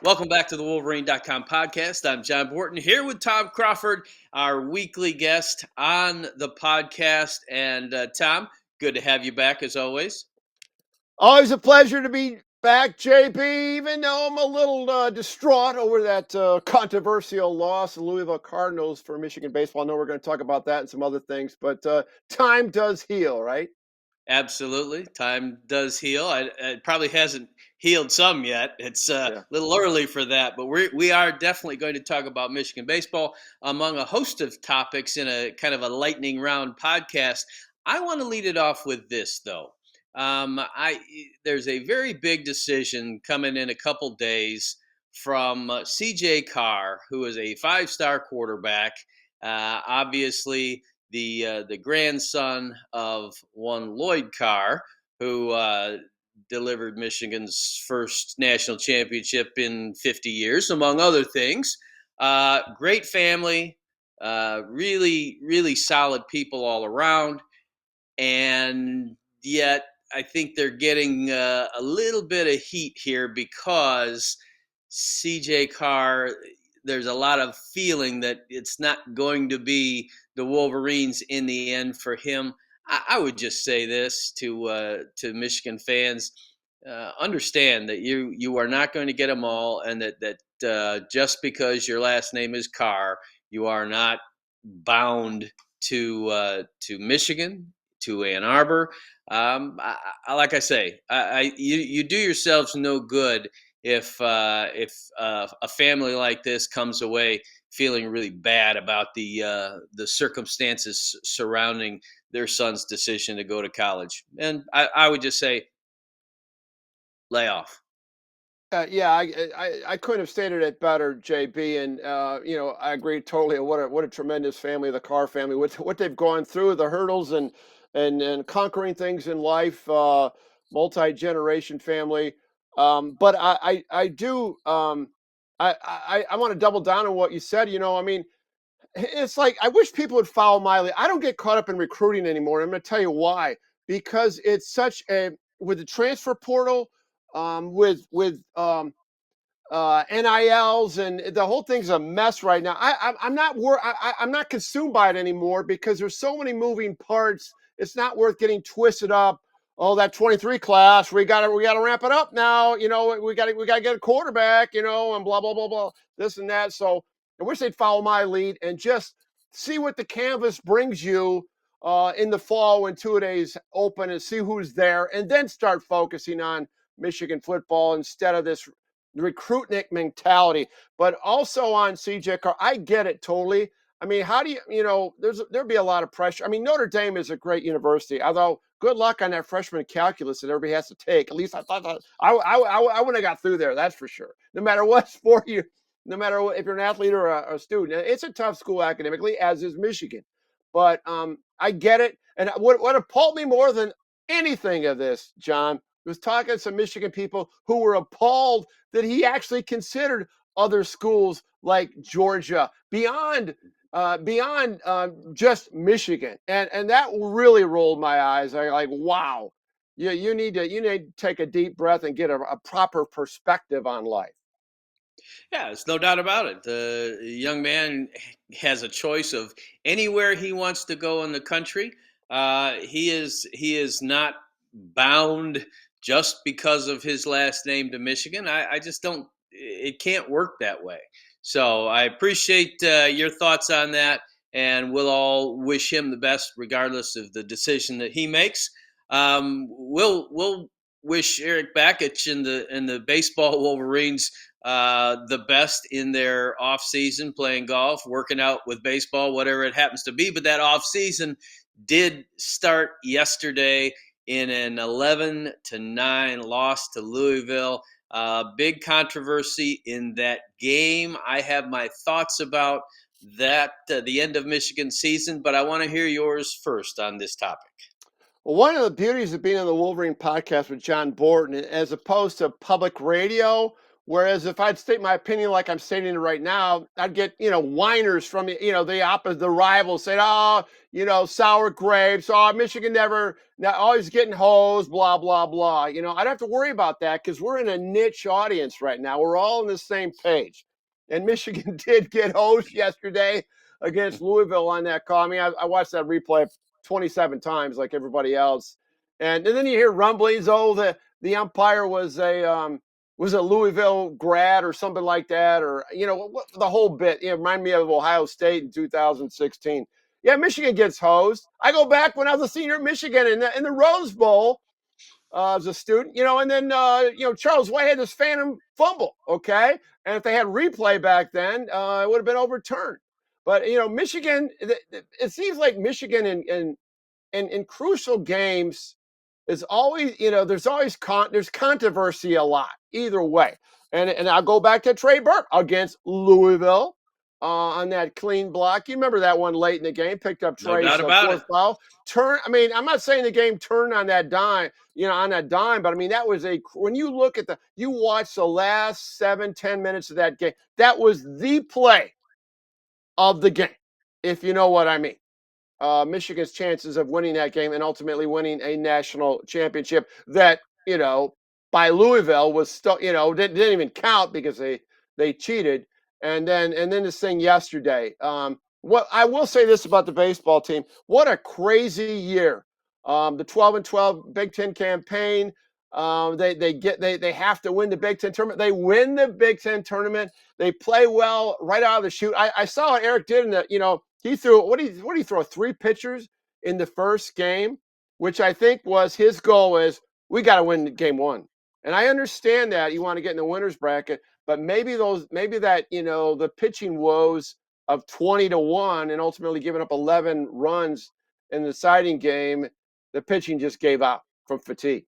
Welcome back to the Wolverine.com podcast. I'm John Borton here with Tom Crawford, our weekly guest on the podcast. And Tom, good to have you back as always. Always a pleasure to be back, JB, even though I'm a little distraught over that controversial loss of the Louisville Cardinals for Michigan baseball. I know we're going to talk about that and some other things, but time does heal, right? Absolutely. Time does heal. It probably hasn't healed some yet. It's a Yeah. little early for that, but we are definitely going to talk about Michigan baseball among a host of topics in a kind of a lightning round podcast. I want to lead it off with this, though. There's a very big decision coming in a couple days from CJ Carr, who is a five-star quarterback. Obviously, the grandson of one Lloyd Carr, who delivered Michigan's first national championship in 50 years, among other things. Great family, really solid people all around, and yet I think they're getting a little bit of heat here because CJ Carr, there's a lot of feeling that it's not going to be the Wolverines in the end for him. I would just say this to Michigan fans: understand that you are not going to get them all, and that just because your last name is Carr, you are not bound to Michigan, to Ann Arbor. Like I say, you do yourselves no good if a family like this comes away feeling really bad about the circumstances surrounding their son's decision to go to college. And I would just say, lay off. Yeah, I couldn't have stated it better, JB. And I agree totally. What a tremendous family, the Carr family, with what they've gone through, the hurdles and conquering things in life, multi-generation family. But I do I want to double down on what you said. I mean, it's like I wish people would follow my lead. I don't get caught up in recruiting anymore. I'm going to tell you why. Because it's such a with the transfer portal, with NILs, and the whole thing's a mess right now. I'm not I'm not consumed by it anymore because there's so many moving parts. It's not worth getting twisted up. Oh, that 23 class, we got to ramp it up now. We got to get a quarterback. And blah blah blah blah, this and that. So I wish they'd follow my lead and just see what the canvas brings you in the fall when 2 days open, and see who's there, and then start focusing on Michigan football instead of this recruitnik mentality. But also on CJ Carr, I get it totally. I mean, how do there'd be a lot of pressure. I mean, Notre Dame is a great university, although good luck on that freshman calculus that everybody has to take. At least I thought that I wouldn't have got through there. That's for sure. No matter what sport no matter if you're an athlete or a student, it's a tough school academically, as is Michigan. But I get it. And what appalled me more than anything of this, John, was talking to some Michigan people who were appalled that he actually considered other schools like Georgia beyond just Michigan, and that really rolled my eyes. I like, wow, you need to take a deep breath and get a proper perspective on life. Yeah, there's no doubt about it. The young man has a choice of anywhere he wants to go in the country. He is not bound just because of his last name to Michigan. I just don't. It can't work that way. So I appreciate your thoughts on that, and we'll all wish him the best, regardless of the decision that he makes. We'll wish Eric Bakich and the baseball Wolverines the best in their off season, playing golf, working out with baseball, whatever it happens to be. But that off season did start yesterday in an 11-9 loss to Louisville. Big controversy in that game. I have my thoughts about that, the end of Michigan season, but I want to hear yours first on this topic. Well, one of the beauties of being on the Wolverine podcast with John Borton, as opposed to public radio, Whereas if I'd state my opinion like I'm stating it right now, I'd get, whiners from, the opposite, the rivals saying, oh, sour grapes. Oh, Michigan always getting hosed, blah, blah, blah. I don't have to worry about that because we're in a niche audience right now. We're all on the same page. And Michigan did get hosed yesterday against Louisville on that call. I mean, I watched that replay 27 times like everybody else. And then you hear rumblings, oh, the umpire was a Louisville grad or something like that, or the whole bit. Remind me of Ohio State in 2016. Yeah, Michigan gets hosed. I go back when I was a senior at Michigan in the Rose Bowl as a student, and then Charles White had this phantom fumble. Okay, and if they had replay back then, it would have been overturned. But Michigan, it seems like Michigan in crucial games is always, there's controversy a lot either way. And I'll go back to Trey Burke against Louisville on that clean block. You remember that one late in the game, picked up No Trey's doubt about it. fourth foul. I'm not saying the game turned on that dime, but I mean, that was when you look at you watch the last 7-10 minutes of that game, that was the play of the game, if you know what I mean. Michigan's chances of winning that game and ultimately winning a national championship that, by Louisville was still, didn't even count because they cheated. And then this thing yesterday. What I will say this about the baseball team: what a crazy year. The 12-12 Big Ten campaign. They have to win the Big Ten tournament. They win the Big Ten tournament. They play well right out of the chute. I saw what Eric did in the, he threw what did he throw? 3 pitchers in the first game, which I think was his goal is we got to win game 1. And I understand that you want to get in the winners bracket, but maybe that, the pitching woes of 20-1 and ultimately giving up 11 runs in the deciding game, the pitching just gave out from fatigue.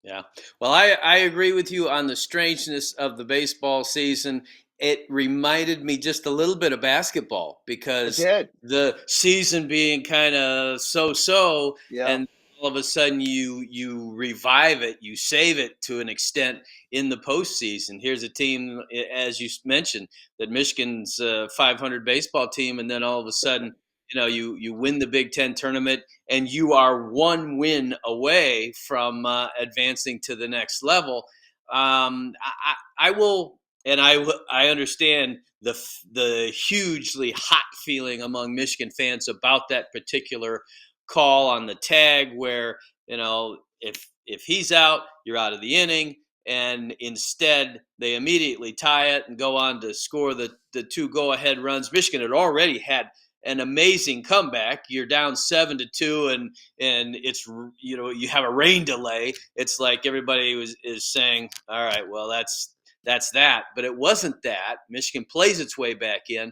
Yeah. Well, I agree with you on the strangeness of the baseball season. It reminded me just a little bit of basketball It because did. the season being kind of so, Yeah. and all of a sudden you revive it, you save it to an extent in the postseason. Here's a team, as you mentioned, that Michigan's 500 baseball team, and then all of a sudden, you win the Big Ten tournament, and you are one win away from advancing to the next level. I will, and I understand the hugely hot feeling among Michigan fans about that particular call on the tag, where if he's out, you're out of the inning. And instead, they immediately tie it and go on to score the 2 go-ahead runs. Michigan had already had an amazing comeback. You're down 7-2, and it's you have a rain delay. It's like everybody is saying, all right, well that's that, but it wasn't that. Michigan plays its way back in.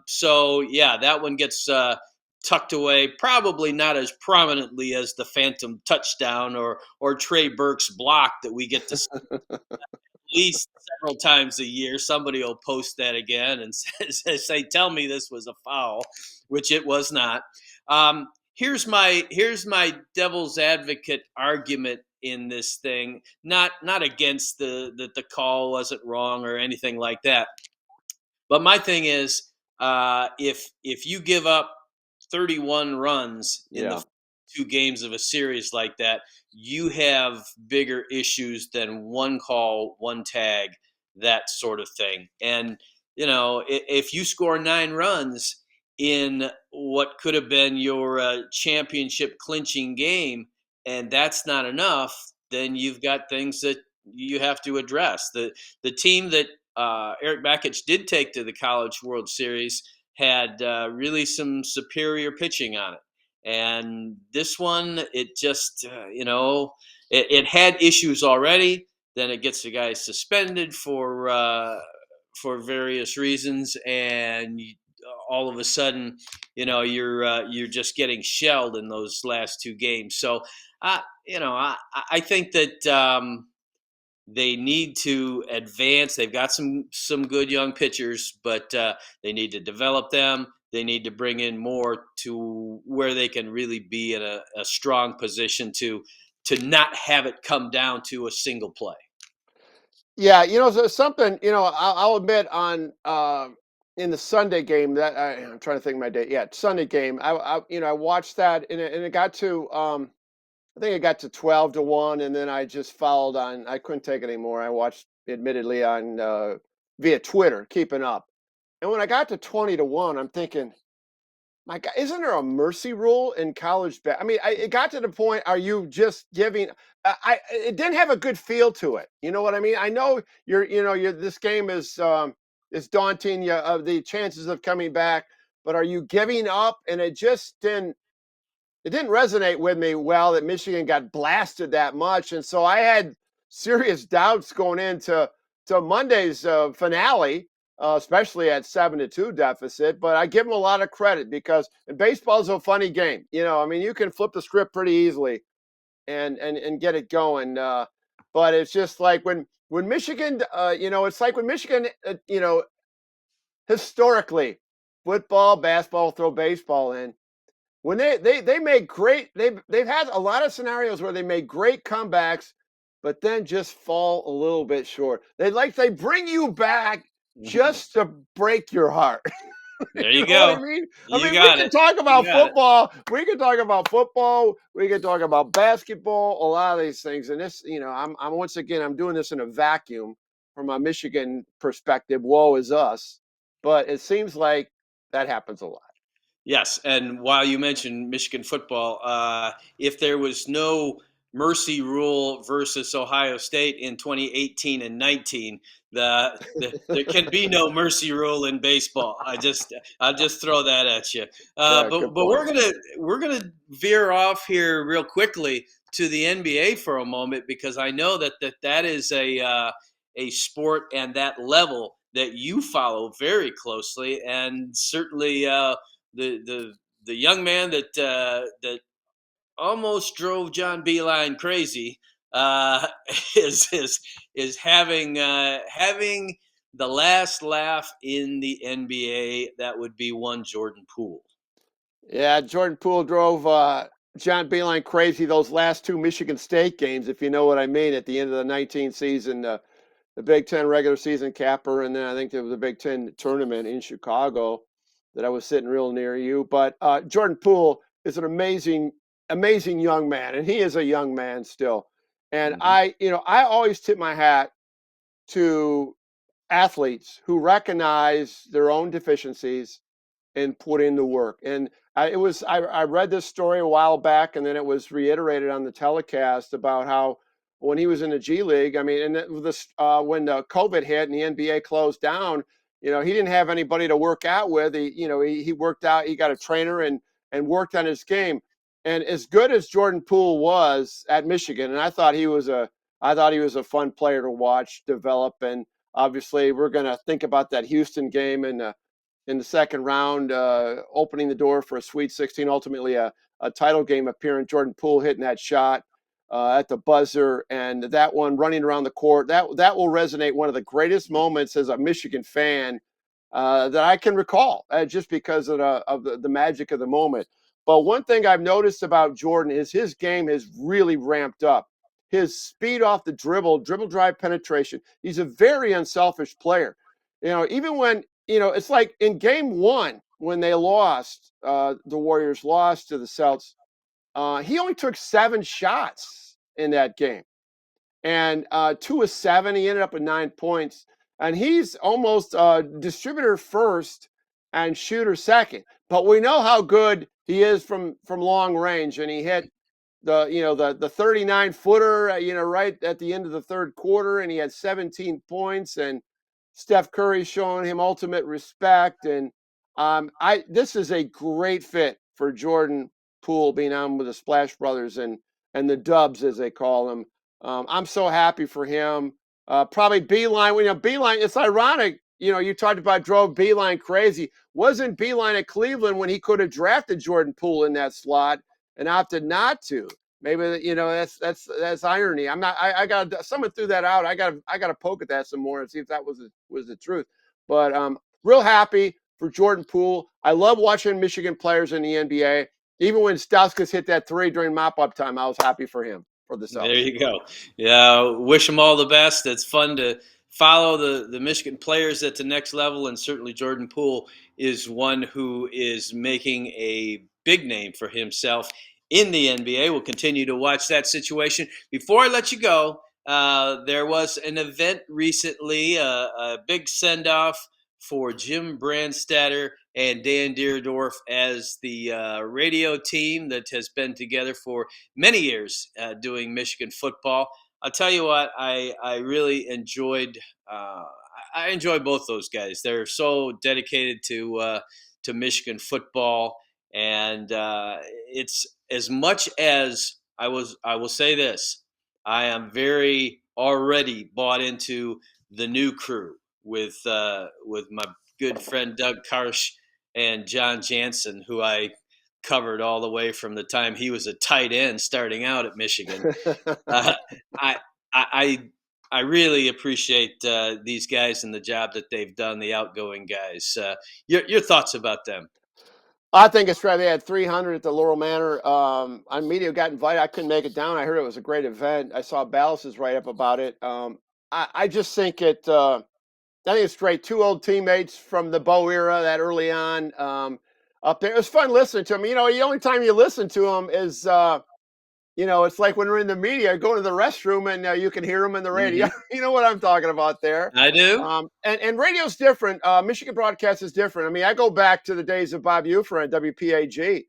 So yeah, that one gets tucked away, probably not as prominently as the phantom touchdown or Trey Burke's block that we get to see at least several times a year. Somebody will post that again and say, "Tell me this was a foul," which it was not. Here's my devil's advocate argument in this thing. Not against the call wasn't wrong or anything like that. But my thing is, if you give up 31 runs in Yeah. the 2 games of a series like that, you have bigger issues than one call, one tag, that sort of thing. And if you score 9 runs in what could have been your championship clinching game, and that's not enough, then you've got things that you have to address. The team that Eric Bakich did take to the College World Series had really some superior pitching on it. And this one, it just, it had issues already. Then it gets the guy suspended for various reasons, and all of a sudden, you're just getting shelled in those last 2 games. So, I think that they need to advance. They've got some good young pitchers, but they need to develop them. They need to bring in more to where they can really be in a strong position to not have it come down to a single play. Yeah, so something, I'll admit on in the Sunday game that I'm trying to think of my day. Yeah, Sunday game. I watched that and it got to I think it got to 12-1, and then I just followed on. I couldn't take it anymore. I watched admittedly on via Twitter, keeping up. And when I got to 20-1, I'm thinking, my God, isn't there a mercy rule in college? I mean, it got to the point. Are you just giving? It didn't have a good feel to it. You know what I mean? I know you're. This game is daunting. You of the chances of coming back, but are you giving up? And it just didn't. It didn't resonate with me well that Michigan got blasted that much, and so I had serious doubts going into Monday's finale, especially at 7-2 deficit. But I give them a lot of credit because baseball is a funny game. I mean, you can flip the script pretty easily and get it going. But it's just like when Michigan, it's like when Michigan, historically, football, basketball, throw baseball in when they made great they've had a lot of scenarios where they made great comebacks, but then just fall a little bit short. They bring you back just to break your heart. There You you know what I go. mean? I You mean, we got can it. talk You about got it. football. We can talk about football. We can talk about basketball. A lot of these things, and this, I'm once again, I'm doing this in a vacuum from a Michigan perspective. Woe is us, but it seems like that happens a lot. Yes, and while you mentioned Michigan football, if there was no mercy rule versus Ohio State in 2018 and 19, there can be no mercy rule in baseball. I'll just throw that at you. Yeah, But good point. we're gonna veer off here real quickly to the NBA for a moment because I know that is a sport and that level that you follow very closely, and certainly the young man that almost drove John Beeline crazy uh, is is is having the last laugh in the NBA. That would be one Jordan Poole. Yeah, Jordan Poole drove John Beilein crazy those last two Michigan State games, if you know what I mean, at the end of the 19 season, the Big Ten regular season capper, and then I think there was a Big Ten tournament in Chicago that I was sitting real near you. But Jordan Poole is an amazing, amazing young man, and he is a young man still. And Mm-hmm. I always tip my hat to athletes who recognize their own deficiencies and put in the work. And I read this story a while back, and then it was reiterated on the telecast about how when he was in the G League, I mean, and this when the COVID hit and the NBA closed down, he didn't have anybody to work out with. He worked out. He got a trainer and worked on his game. And as good as Jordan Poole was at Michigan, and I thought he was a fun player to watch develop. And obviously, we're going to think about that Houston game and in the second round, opening the door for a Sweet 16, ultimately a title game appearance. Jordan Poole hitting that shot at the buzzer, and that one running around the court. That will resonate. One of the greatest moments as a Michigan fan that I can recall, just because of the magic of the moment. But one thing I've noticed about Jordan is his game has really ramped up. His speed off the dribble drive penetration. He's a very unselfish player. Even when it's like in game one when they lost, the Warriors lost to the Celtics. He only took 7 shots in that game, and 2 of 7. He ended up with 9 points, and he's almost distributor first and shooter second. But we know how good he is from long range, and he hit the 39 footer right at the end of the third quarter, and he had 17 points, and Steph Curry showing him ultimate respect. And I this is a great fit for Jordan Poole being on with the Splash Brothers and the Dubs as they call them. I'm so happy for him. Probably Beeline. Beeline. It's ironic. You talked about drove Beeline crazy. Wasn't Beeline at Cleveland when he could have drafted Jordan Poole in that slot and opted not to? Maybe that's irony. I'm not. I got someone threw that out. I got to poke at that some more and see if that was the truth. But real happy for Jordan Poole. I love watching Michigan players in the NBA. Even when Stauskas hit that three during mop up time, I was happy for him for the There South. you go. Yeah, wish them all the best. It's fun to follow the Michigan players at the next level, and certainly Jordan Poole is one who is making a big name for himself in the NBA. We'll continue to watch that situation. Before I let you go, there was an event recently, a big send off for Jim Brandstatter and Dan Dierdorf as the radio team that has been together for many years doing Michigan football. I'll tell you what, I really enjoyed. Uh, I enjoy both those guys. They're so dedicated to Michigan football, and it's as much as I was. I will say this: I am very already bought into the new crew with my good friend Doug Karsh and John Jansen, who I covered all the way from the time he was a tight end starting out at Michigan. Uh, I, I, I really appreciate these guys and the job that they've done. The outgoing guys. Your thoughts about them? I think it's right. They had 300 at the Laurel Manor. On media got invited. I couldn't make it down. I heard it was a great event. I saw Ballas's write up about it. I just think it. I think it's great. Two old teammates from the Bo era, that early on, up there. It was fun listening to them. You know, the only time you listen to them is, it's like when we're in the media, go to the restroom and you can hear them in the radio. Mm-hmm. You know what I'm talking about there. I do. And radio's different. Michigan broadcast is different. I mean, I go back to the days of Bob Ufer and WPAG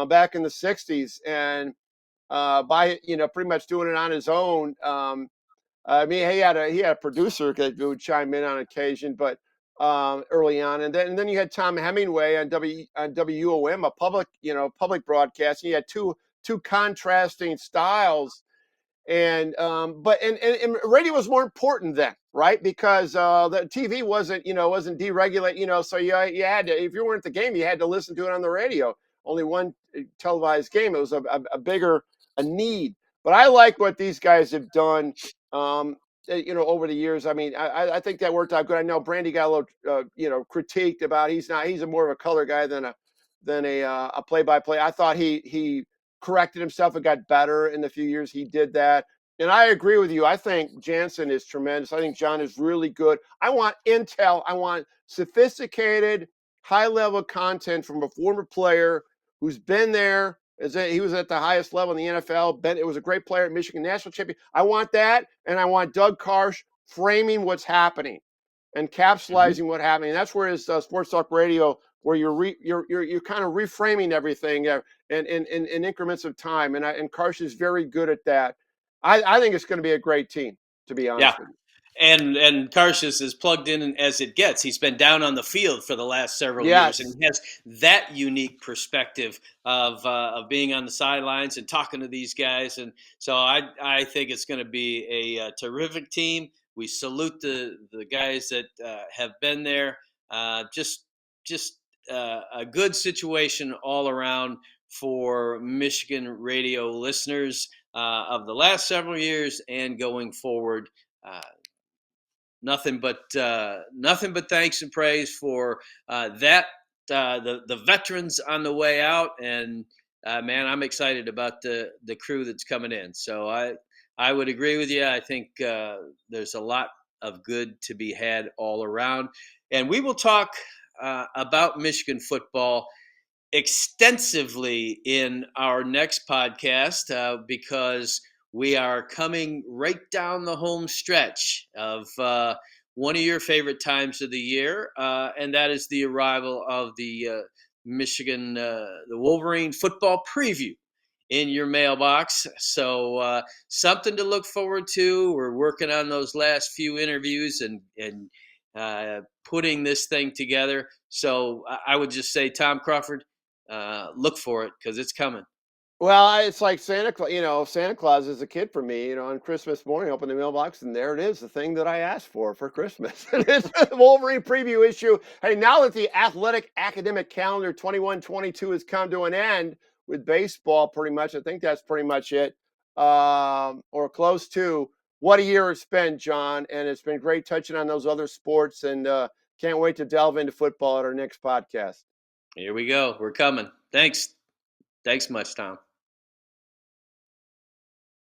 back in the 60s and pretty much doing it on his own. I mean, he had a producer that would chime in on occasion, but early on, and then you had Tom Hemingway on WUOM, a public broadcast. And you had two contrasting styles, and but radio was more important then, right? Because the TV wasn't deregulated, so you had to, if you weren't at the game, you had to listen to it on the radio. Only one televised game. It was a bigger a need. But I like what these guys have done. Um, over the years. I mean, I think that worked out good. I know Brandy got a little, critiqued about he's a more of a color guy than a play-by-play. I thought he corrected himself and got better in the few years he did that. And I agree with you. I think Jansen is tremendous. I think John is really good. I want intel. I want sophisticated, high-level content from a former player who's been there. He was at the highest level in the NFL. It was a great player at Michigan national champion. I want that, and I want Doug Karsh framing what's happening and Mm-hmm. capsulizing what happening. That's where his sports talk radio, where you're kind of reframing everything in increments of time, and Karsh is very good at that. I think it's going to be a great team, to be Yeah. honest with you. And Karsh's is plugged in as it gets. He's been down on the field for the last several years, and Yes. he has that unique perspective of being on the sidelines and talking to these guys. And so I think it's going to be a terrific team. We salute the guys that have been there. Just a good situation all around for Michigan radio listeners of the last several years and going forward. Uh, nothing but thanks and praise for that the veterans on the way out, and man, I'm excited about the crew that's coming in. So I would agree with you. I think there's a lot of good to be had all around, and we will talk about Michigan football extensively in our next podcast because we are coming right down the home stretch of one of your favorite times of the year, and that is the arrival of the the Wolverine football preview in your mailbox. So something to look forward to. We're working on those last few interviews and putting this thing together. So I would just say, Tom Crawford, look for it because it's coming. Well, it's like Santa Claus. Santa Claus is a kid for me. On Christmas morning, open the mailbox, and there it is, the thing that I asked for Christmas. It's a Wolverine preview issue. Hey, now that the athletic academic calendar 21-22 has come to an end with baseball, pretty much, I think that's pretty much it, or close to. What a year it's been, John, and it's been great touching on those other sports, and can't wait to delve into football at our next podcast. Here we go. We're coming. Thanks. Thanks much, Tom.